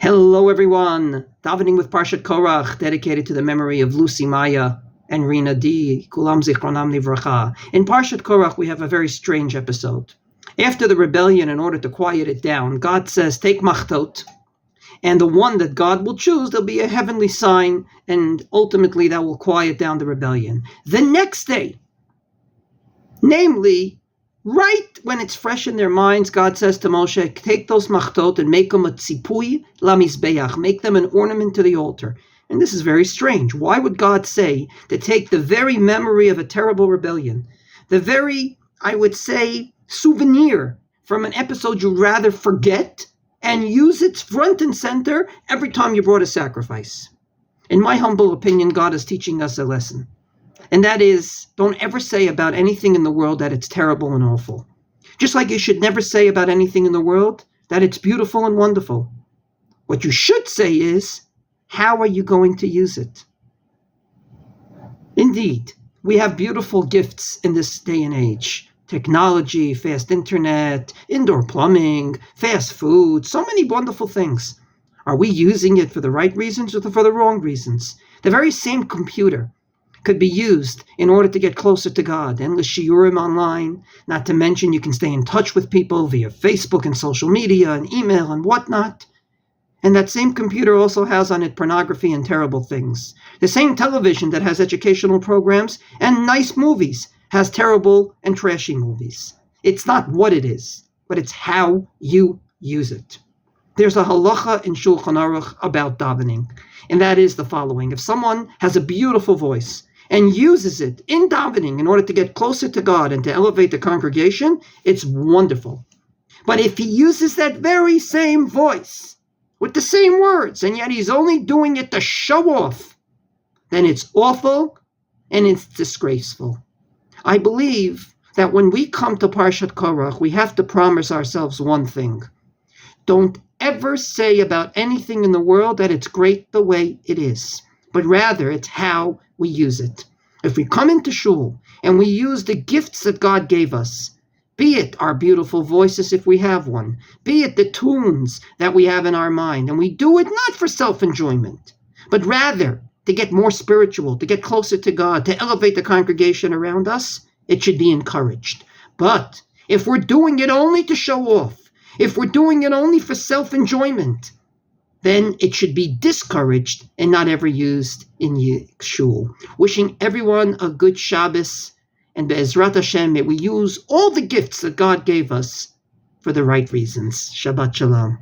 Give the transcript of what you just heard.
Hello everyone, Davening with Parshat Korach, dedicated to the memory of Lucy Maya and Rina D. Kulam Zichronam Livracha. In Parshat Korach we have a very strange episode. After the rebellion, in order to quiet it down, God says, take machtot, and the one that God will choose, there'll be a heavenly sign, and ultimately that will quiet down the rebellion. The next day, namely, right when it's fresh in their minds, God says to Moshe, take those machtot and make them a tzipui lamizbeach, make them an ornament to the altar. And this is very strange. Why would God say to take the very memory of a terrible rebellion, the very, I would say, souvenir from an episode you'd rather forget, and use it front and center every time you brought a sacrifice? In my humble opinion, God is teaching us a lesson. And that is, don't ever say about anything in the world that it's terrible and awful. Just like you should never say about anything in the world that it's beautiful and wonderful. What you should say is, how are you going to use it? Indeed, we have beautiful gifts in this day and age. Technology, fast internet, indoor plumbing, fast food, so many wonderful things. Are we using it for the right reasons or for the wrong reasons? The very same computer could be used in order to get closer to God. Endless shiurim online, not to mention you can stay in touch with people via Facebook and social media and email and whatnot. And that same computer also has on it pornography and terrible things. The same television that has educational programs and nice movies has terrible and trashy movies. It's not what it is, but it's how you use it. There's a halacha in Shulchan Aruch about davening, and that is the following. If someone has a beautiful voice and uses it in davening in order to get closer to God and to elevate the congregation, it's wonderful. But if he uses that very same voice with the same words, and yet he's only doing it to show off, then it's awful and it's disgraceful. I believe that when we come to Parshat Korach, we have to promise ourselves one thing. Don't ever say about anything in the world that it's great the way it is, but rather it's how we use it. If we come into shul and we use the gifts that God gave us, be it our beautiful voices if we have one, be it the tunes that we have in our mind, and we do it not for self-enjoyment, but rather to get more spiritual, to get closer to God, to elevate the congregation around us, it should be encouraged. But if we're doing it only to show off, if we're doing it only for self-enjoyment, then it should be discouraged and not ever used in shul. Wishing everyone a good Shabbos, and Be'ezrat Hashem, may we use all the gifts that God gave us for the right reasons. Shabbat Shalom.